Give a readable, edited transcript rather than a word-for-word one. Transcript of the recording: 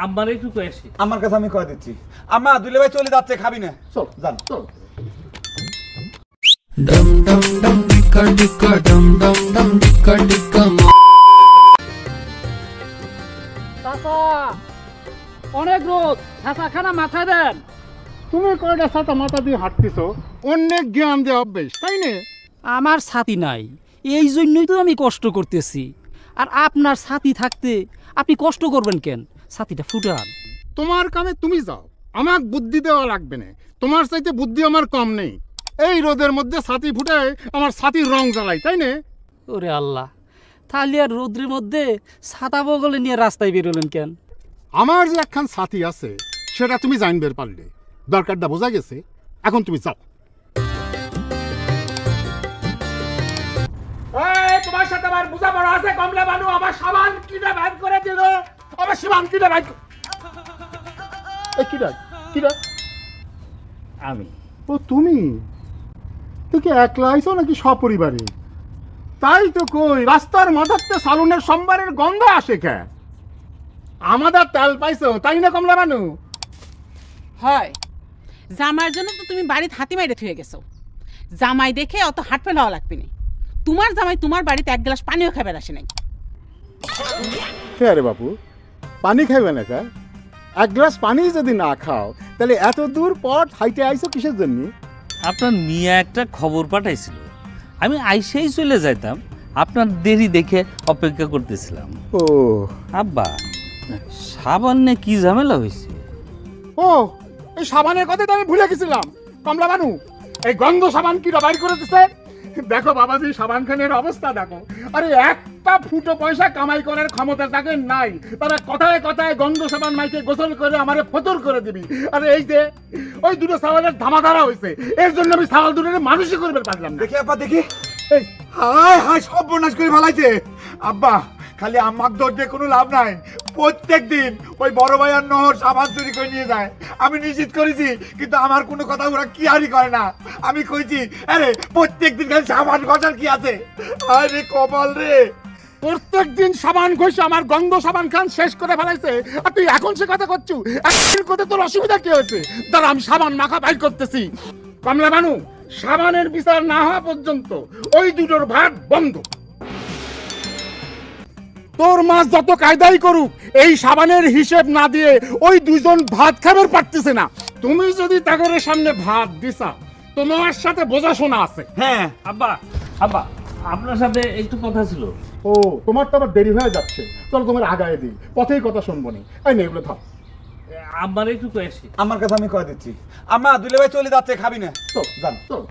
আমার একটু কয়েছি আমার কাছে আমি কয়ে দিচ্ছি। আম্মা দুলে ভাই চলে যাচ্ছে, খাবি না? চল যান চল। ডম ডম ডম ডিকা ডিকা ডম ডম ডম ডিকা ডিকা। চাচা অনেক রোদ, ছাতা খানা মাথায় দেন। তুমি কয়টা ছাতা মাথা দিয়ে হাঁটতেছো, অনেক জ্ঞান দিয়ে অভ্যেস, তাই না? আমার ছাতি নাই, এই জন্যই তো আমি কষ্ট করতেছি। আর আপনার ছাতি থাকতে আপনি কষ্ট করবেন কেন? ছাতিটা ফুটান। তোমার কামে তুমি যাও, আমার বুদ্ধি দেওয়া লাগবে না। তোমার চাইতে বুদ্ধি আমার কম নেই। এই রোদের মধ্যে ছাতি ফুটায় আমার ছাতির রং জ্বালাই, তাই না? ওরে আল্লাহ, তাহলে আর রৌদ্রের মধ্যে ছাতা বগলে নিয়ে রাস্তায় বেরোলেন কেন? আমার যে একখান ছাতি আছে সেটা তুমি জানবে পারলে, দরকারটা বোঝা গেছে। এখন তুমি যাও। তোমার সাথে আমার বোঝাপড়া আছে কমলা বানু। আমার সাবান কিনে ব্যান করে দিল, আমার সাবান কিনে ব্যান। কিরা আমি ও তুমি? তুই কি একলা আইছো নাকি সপরিবারে? তাই তো কই, রাস্তার মাথাতে সালুনের সোমবারের গন্ধ আসে কে? আমাদের তেল পাইছো, তাই না কমলা বানু? হয় জামাইয়ের জন্য তো তুমি বাড়িতে হাতি মাইরে থুয়ে গেছো। জামাই দেখে অত হাট ফেলাওয়া লাগবে না। তোমার জামাই তোমার বাড়িতে এক গ্লাস পানিও খাবার আসে নাই। হ্যাঁ রে বাবু, পানি খাইবে না কা? এক গ্লাস পানি যদি না খাও তাহলে এত দূর পথ হাইটে আইছো কিসের জন্য? আপনার মিয়া একটা খবর পাঠাইছিল, আমি আইসেই চলে যাইতাম। আপনার দেরি দেখে অপেক্ষা করতেছিলাম। ও আব্বা, সাবান্নে কি ঝামেলা হয়েছে? ও, এই সাবানের কথা তো আমি ভুলে গেছিলাম। কমলা বানু, এই গন্ধ সাবান কি বাইর করে দিচ্ছে? দেখো বাবাজি, সাবান খানের অবস্থা দেখো। আরে একটা ফুটো পয়সা কামাই করার ক্ষমতা তাকে নাই, তারা কথায় কথায় গন্ধ সাবান মাইকে গোসল করে আমারে ফতর করে দিবি। আরে এই যে ওই দুটো সাবানের ধামাধারা হয়েছে, এর জন্য আমি সাবান দুটো মানুষই করবে পারলাম না। দেখি আব্বা দেখি। হায় হায়, সব বনাশ করে ফেলাইছে। আব্বা খালি আমার দরজে কোনো লাভ নাই। প্রত্যেক দিন ওই বড় ভাই আর নহর সাবান চুরি করে নিয়ে যায়। আমি নিশ্চিত করেছি, কিন্তু আমার কোনো কথা ওরা কি হারি করে না। আমি কইছি আরে প্রত্যেক দিন খালি সাবান ঘষার কি আছে? আরে কপাল রে, প্রত্যেক দিন সাবান ঘষে আমার গন্ধ সাবান খান শেষ করে ফেলাইছে, আর তুই এখন সে কথা করছু? একদিন কথা তোর অসুবিধা কি হয়েছে? দাঁড়া, আমি সাবান মাখা বাইর করতেছি। কমলা বানু, সাবানের বিচার না হওয়া পর্যন্ত ওই দুটোর ভাত বন্ধ। তোর মাছ যত কায়দাই করুক, এই সাবানের হিসেব না দিয়ে ওই দুজন ভাত খাবার পারতেছে না। তুমি যদি তাগরের সামনে ভাত দিছা, তোমার সাথে বোঝাশোনা আছে। হ্যাঁ আব্বা আব্বা, আপনার সাথে একটু কথা ছিল। ও, তোমার তো আবার দেরি হয়ে যাচ্ছে। চল তোমার আগায় দিই, পথেই কথা শুনবো নি। এই নে এগুলো থাক। আমার একটু কয়েছি। আমার কাছে আমি কয়ে দিচ্ছি। আম্মা দুলে ভাই চলে যাচ্ছে, খাবি না? চল যান চল।